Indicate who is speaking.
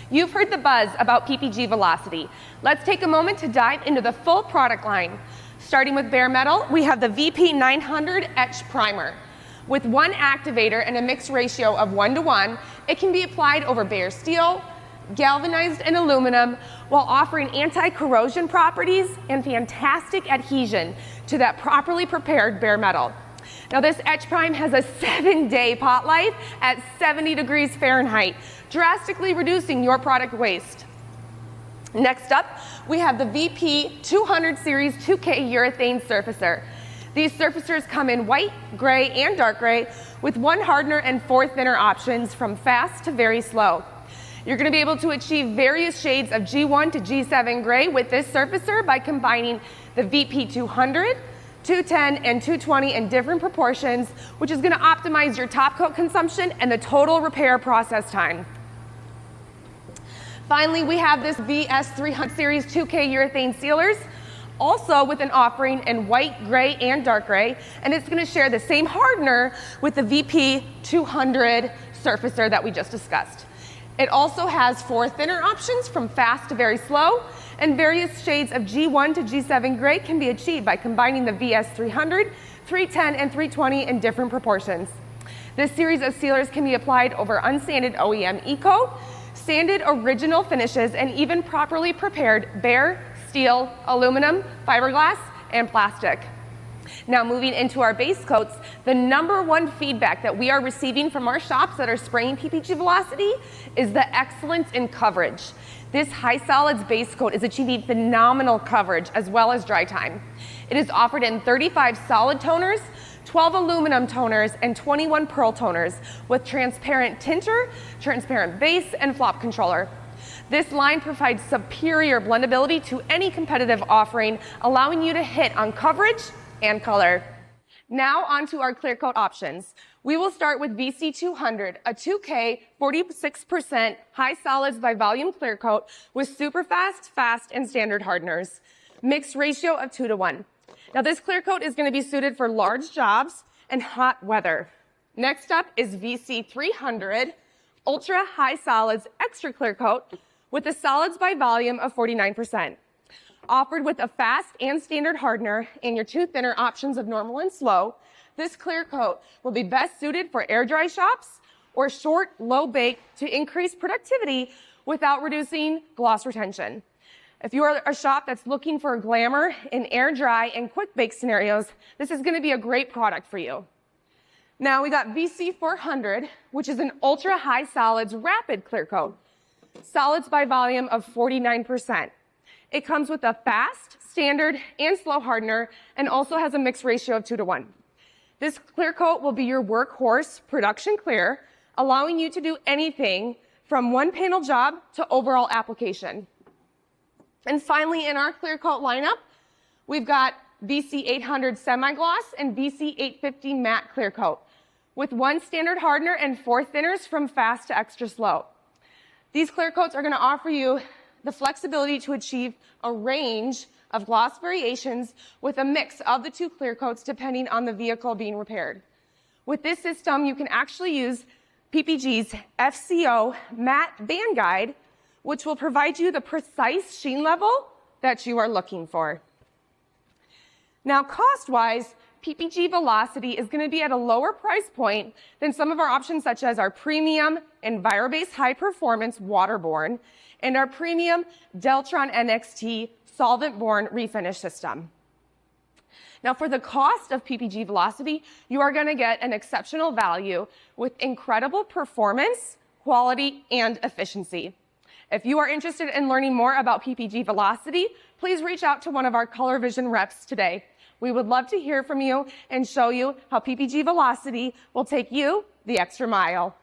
Speaker 1: You've heard the buzz about PPG Velocity. Let's take a moment to dive into the full product line. Starting with bare metal, we have the VP 900 Etch Primer. With one activator and a mix ratio of 1:1, it can be applied over bare steel, galvanized and aluminum, while offering anti-corrosion properties and fantastic adhesion to that properly prepared bare metal. Now this etch prime has a 7-day pot life at 70 degrees Fahrenheit, drastically reducing your product waste. Next up, we have the VP 200 Series 2K Urethane Surfacer. These surfacers come in white, gray, and dark gray with 1 hardener and 4 thinner options from fast to very slow. You're going to be able to achieve various shades of G1 to G7 gray with this surfacer by combining the VP 200, 210, and 220 in different proportions, which is going to optimize your top coat consumption and the total repair process time. Finally, we have this VS300 Series 2K Urethane Sealers, also with an offering in white, gray, and dark gray, and it's going to share the same hardener with the VP 200 surfacer that we just discussed. It also has 4 thinner options from fast to very slow, and various shades of G1 to G7 gray can be achieved by combining the VS300, 310, and 320 in different proportions. This series of sealers can be applied over unsanded OEM E-coat, sanded original finishes, and even properly prepared bare, steel, aluminum, fiberglass, and plastic. Now moving into our base coats, the #1 feedback that we are receiving from our shops that are spraying PPG Velocity is the excellence in coverage. This high solids base coat is achieving phenomenal coverage as well as dry time. It is offered in 35 solid toners, 12 aluminum toners, and 21 pearl toners with transparent tinter, transparent base, and flop controller. This line provides superior blendability to any competitive offering, allowing you to hit on coverage and color. Now onto our clear coat options. We will start with VC200, a 2K 46% high solids by volume clear coat with super fast, fast, and standard hardeners. Mixed ratio of 2:1. Now this clear coat is going to be suited for large jobs and hot weather. Next up is VC300, ultra high solids extra clear coat with a solids by volume of 49%. Offered with a fast and standard hardener and your 2 thinner options of normal and slow, this clear coat will be best suited for air dry shops or short, low bake to increase productivity without reducing gloss retention. If you are a shop that's looking for glamour in air dry and quick bake scenarios, this is going to be a great product for you. Now we got VC400, which is an ultra high solids rapid clear coat. Solids by volume of 49%. It comes with a fast, standard, and slow hardener, and also has a mix ratio of 2:1. This clear coat will be your workhorse production clear, allowing you to do anything from one panel job to overall application. And finally, in our clear coat lineup, we've got VC800 semi-gloss and VC850 matte clear coat, with 1 standard hardener and 4 thinners from fast to extra slow. These clear coats are going to offer you the flexibility to achieve a range of gloss variations with a mix of the 2 clear coats depending on the vehicle being repaired. With this system, you can actually use PPG's FCO matte band guide, which will provide you the precise sheen level that you are looking for. Now, cost-wise, PPG Velocity is going to be at a lower price point than some of our options such as our premium Enviro-based high-performance waterborne and our premium Deltron NXT solvent-borne refinish system. Now, for the cost of PPG Velocity, you are going to get an exceptional value with incredible performance, quality, and efficiency. If you are interested in learning more about PPG Velocity, please reach out to one of our ColorVision reps today. We would love to hear from you and show you how PPG Velocity will take you the extra mile.